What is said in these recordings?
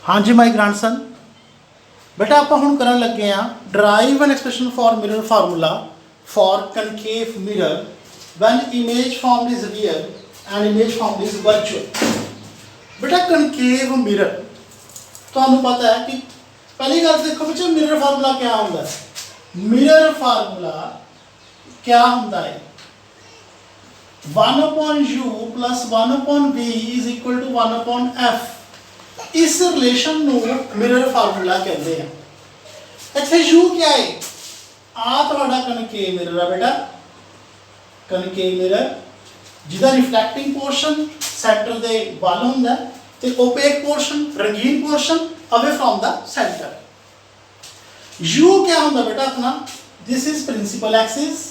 हाँ जी माई ग्रांडसन बेटा आप हुण करन लगे हाँ drive an expression for mirror formula for concave mirror when image form is real and image form is virtual. बेटा कनकेव मिरर तुहानूं पता है कि पहली गल देखो बच्चों मिरर फार्मूला क्या होंदा है। मिरर फार्मूला क्या होंदा है 1/u plus 1/v is equal to 1/f। इस रिलेशन मिरर फार्मूला कहते हैं। इत्थे u क्या है आ तुहाडा कनकेव मिरर है बेटा कनकेव मिरर जिहदा रिफ्लैक्टिंग पोर्शन सेंटर दे वल हुंदा है ते ओपेक पोर्शन रंगीन portion away from the centre. u क्या हुंदा बेटा अपना this is principal axis.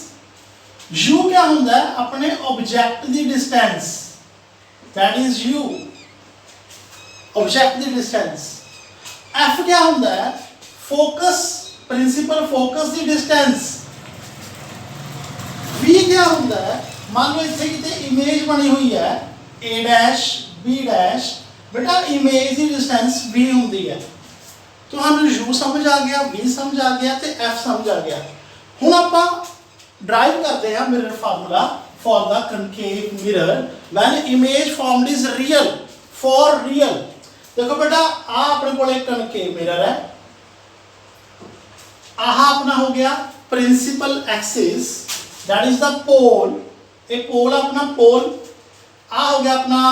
u क्या हुंदा है अपने ऑब्जेक्ट दी distance that is u object दी डिस्टेंस। f क्या होंदा है फोकस प्रिंसिपल फोकस दी डिस्टेंस। v क्या होंदा है मान लो इत्थे किते इमेज बनी हुई है a डैश b डैश बेटा इमेज दी डिस्टेंस v होंदी है। तो हमें u समझ आ गया v समझ आ गया ते f समझ आ गया। हुण आपां ड्राइव करते हैं mirror formula for the concave mirror when image formed is real for real. देखो बेटा आ अपने को एक कनकेव मिरर है आह अपना हो गया principal axis that is the pole एक पोल अपना पोल आ हो गया अपना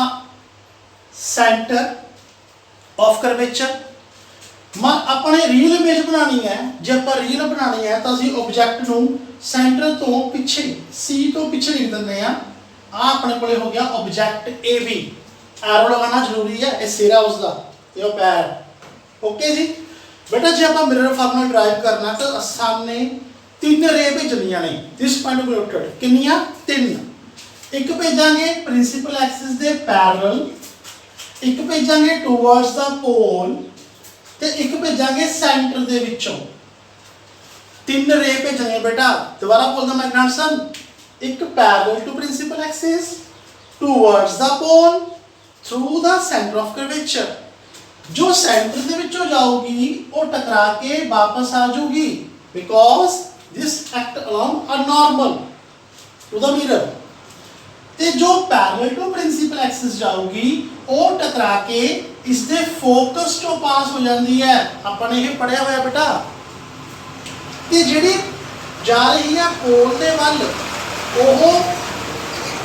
सेंटर ऑफ कर्वेचर। अपने रील इमेज बनानी है जब आप रील बनानी है तो असं ऑब्जेक्ट नू सेंटर तो पिछे सी तो पिछे लिख देंगे आ अपने को हो गया ऑब्जेक्ट ए बी। एरो लगाना जरूरी है ये सिरा उसका ये पैर ओके जी। बेटा जो आप मिरर फार्मूला ड्राइव करना तो सामने तीन रे भेजनिया ने दिस पॉइंट नोटेड कितनियां तीन एक भेजांगे प्रिंसिपल एक्सिस दे पैरेलल एक भेजांगे टुवर्ड्स द पोल ते एक भेजांगे सेंटर दे विचों। तीन रे भेजने बेटा दोबारा बोलदा मैं ग्रांडसन एक parallel to principal axis towards the pole through the centre of curvature. जो सेंटर दे विचों जाऊगी वो टकरा के वापस आ जाऊगी because this act along a normal to the mirror. ते जो पैरेलल टू प्रिंसिपल एक्सिस जाऊगी वो टकरा के इसके फोकस तो पास हो जाती है अपने ये पढ़िया हुआ बेटा। ते जिहड़ी जा रही है पोल दे वल ओह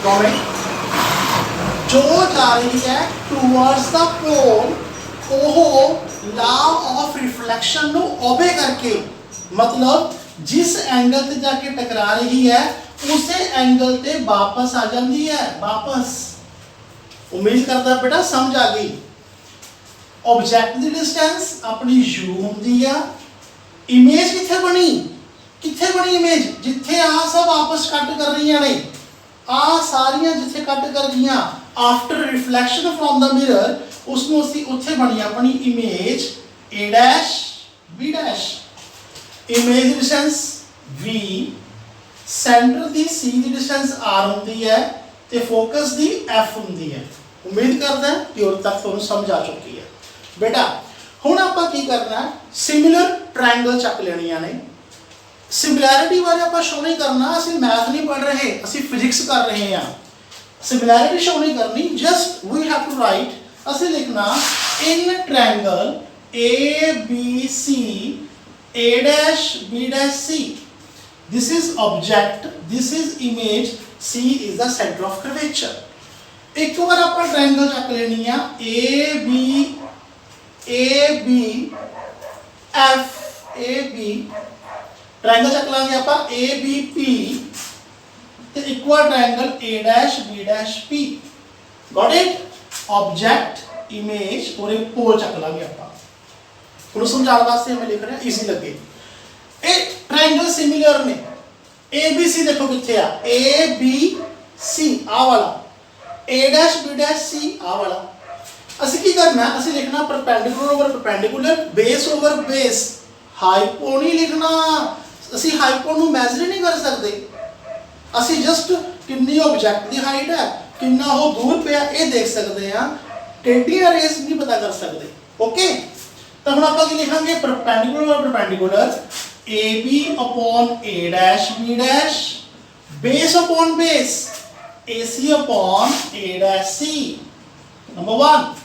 गवर्नमेंट जो जा रही है टुवर्ड्स द पोल ओह लॉ ऑफ रिफ्लेक्शन नु ओबे करके मतलब जिस एंगल ते जाके टकरा रही है उसे एंगल ते वापस आ जाती है वापस। उम्मीद करता बेटा समझ आ गई। ऑब्जेक्ट दी डिस्टेंस अपनी u हुंदी है। इमेज किथे बनी इमेज जिथे आ सब आपस कट कर रही ने आ सारियां जिथे कट कर गईयां after reflection from the mirror उसमें उसी उत्थे बनी अपनी image a dash b dash. Image distance v centre दी c दी डिस्टेंस r होंदी है ते फोकस दी f होंदी है। उम्मीद करदा है कि उन तक तुहानू समझ आ चुकी है बेटा। हुण आपां की करना है सिमिलर ट्रायंगल चक लेणियां ने। सिमिलैरिटी बारे आपां शो नहीं करना असि मैथ नहीं पढ़ रहे असि फिजिक्स कर रहे हैं। सिमिलैरिटी शो नहीं करनी just we have to write असि लिखना in triangle A B C a dash b dash c this is object this is image c is the center of curvature। एक बार आप ट्रायंगल चक लेनी है a b f a b triangle चक लांगे आप a b p ते एक बार triangle a dash b dash p got it. Object image और एक पोल चक लांगे आप समझाने वास्ते हमें लिख रहे हैं इजी लगे। एक ट्रायंगल सिमिलर ने ए बी सी देखो किथे आ ए बी सी आ वाला ए डैश बी डैश सी आ वाला। असि की करना है असि लिखना perpendicular over perpendicular base over base hypo नहीं लिखना। असि हाइपो नु मेजर नहीं कर सकते असि जस्ट कितनी ऑब्जेक्ट दी हाइट है कितना हो दूर पे ये देख सकते हैं टेढ़ियां रेस नहीं पता कर सकते ओके, तो हम आप लिखांगे perpendicular perpendicular A B upon A dash B dash base upon base A C upon A dash C, number 1।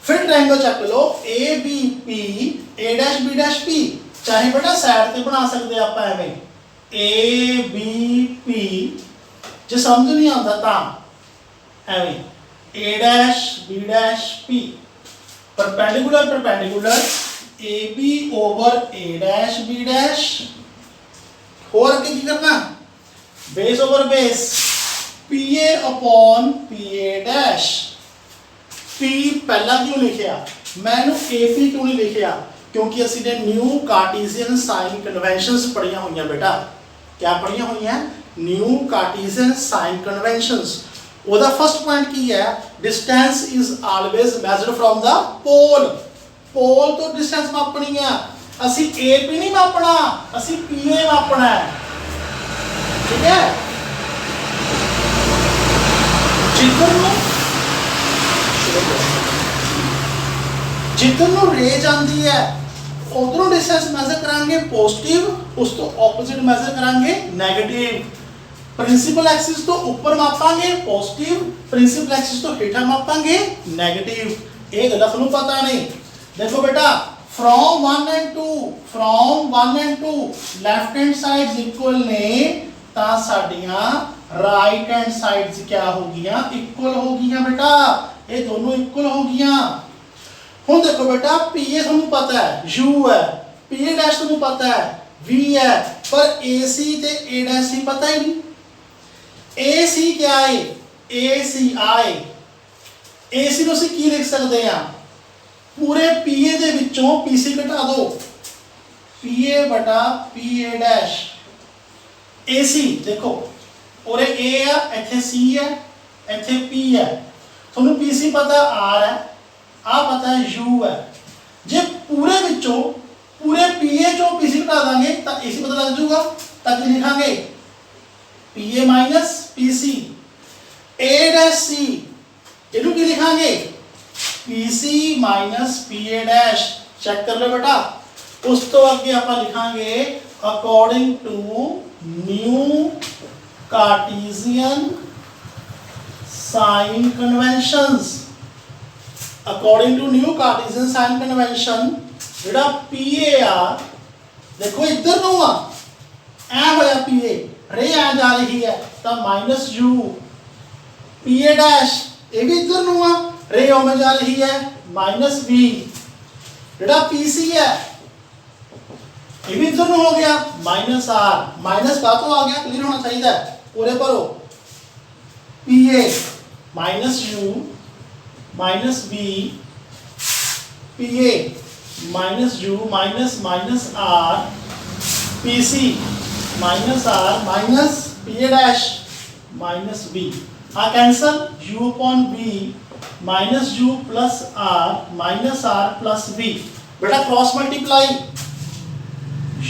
फिर ट्रायंगल चेक लो A B P A dash B dash P, चाहे बेटा साइड ते बना सकते आप एवं ए बी पी, जो समझ नहीं आता ता एवं A dash B dash P, perpendicular perpendicular A B over A dash B dash, और आगे की करना base over base P A upon P A dash. P पहला क्यों लिखिया, मैंने ए पी क्यों नहीं लिखिया, क्योंकि असी ने न्यू कार्टेशियन साइन कन्वेंशनस पढ़िया हुई बेटा। क्या पढ़िया हुई हैं? New Cartesian sign conventions. ओदा फर्स्ट पॉइंट की है, distance is always measured from the pole. Pole तो डिस्टेंस मापनी है, असी ए पी नहीं मापना, असी पी ए मापना है, ठीक है। जिधर रे जाती है उधरों डिस्टेंस मेजर करांगे पॉजिटिव, उस तो ऑपोजिट मेजर करांगे नेगेटिव। प्रिंसिपल एक्सिस तो ऊपर मापांगे पॉजिटिव, प्रिंसिपल एक्सिस तो हेठा मापांगे नेगेटिव। ये गलत नूं पता नहीं। देखो बेटा from 1 and 2 left hand sides equal ने, ता साडियां राइट हैंड साइड्स क्या हो गया? इक्वल हो गया बेटा, ये दोनों इक्वल हो गया। हुण देखो बेटा पी ए तुहानूं पता है यू है, पी ए डैश तुहानूं पता है वी है, पर ए सी ते ए डैश सी पता ही नहीं। ए सी क्या है? ए सी आए, ए सी नूं असीं की लिख सकते हैं? पूरे पी ए दे विचों पी सी घटा दो, पी ए बटा पी ए डैश। ए सी देखो और ए है, इत्थे सी है, इत्थे पी है। तुहानूं पी सी पता आर है, आ पता है यू है। जे पूरे विचों पूरे पी ए चों पी सी घटा देंगे तो ए सी पता लग जाऊगा। तक लिखांगे P A minus P C A dash C, इनू की लिखांगे P C minus P A dash. Check कर लो बेटा। उस तो आगे आप लिखांगे according to new Cartesian sign conventions. According to new Cartesian sign convention जेड़ा पी ए आ, देखो इधर नु आ ए होया पी ए, रे आ जा रही है तो minus you, P A dash ये भी इधर नु आ, रे ओ में जा रही है माइनस वी। जेड़ा पी सी है ये भी इधर नु हो गया माइनस आर, माइनस का तो आ गया, क्लियर होना चाहिए पूरे पर हो। P A minus U minus B, P A minus U minus minus R, P C minus R minus P A dash minus B. आ cancel U upon B minus U plus R minus R plus B. बेटा cross multiply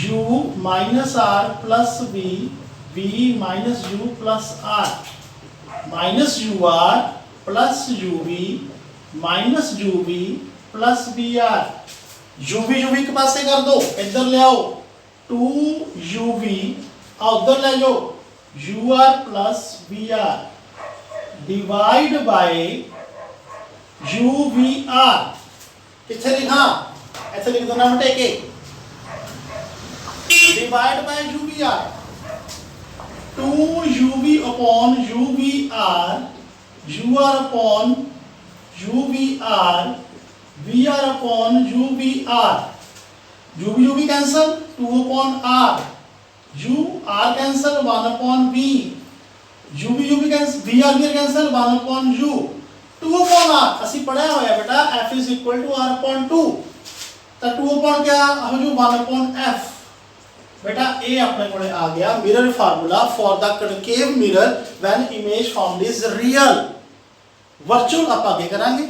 U minus R plus B, B minus U plus R, minus U R plus U V minus U V plus B R. U V के पास कर दो, इधर ले आओ 2 U we, उधर ले जाओ U R plus B R divide by U V R. कितने लिखा? ऐसे लिख दो ना बेटे के, divide by U V R 2 U V upon U V R, U R upon U V R, V R upon U V R. U V cancel 2 upon R, U R cancel 1 upon V, U V cancel V R cancel 1 upon U, 2 upon are. असी पढ़ा होया बेटा f is equal to r upon 2, तो 2 upon क्या हो जो 1 upon f। बेटा ये अपने को आ गया mirror formula for the concave mirror when image form is real. Virtual आप आगे करांगे।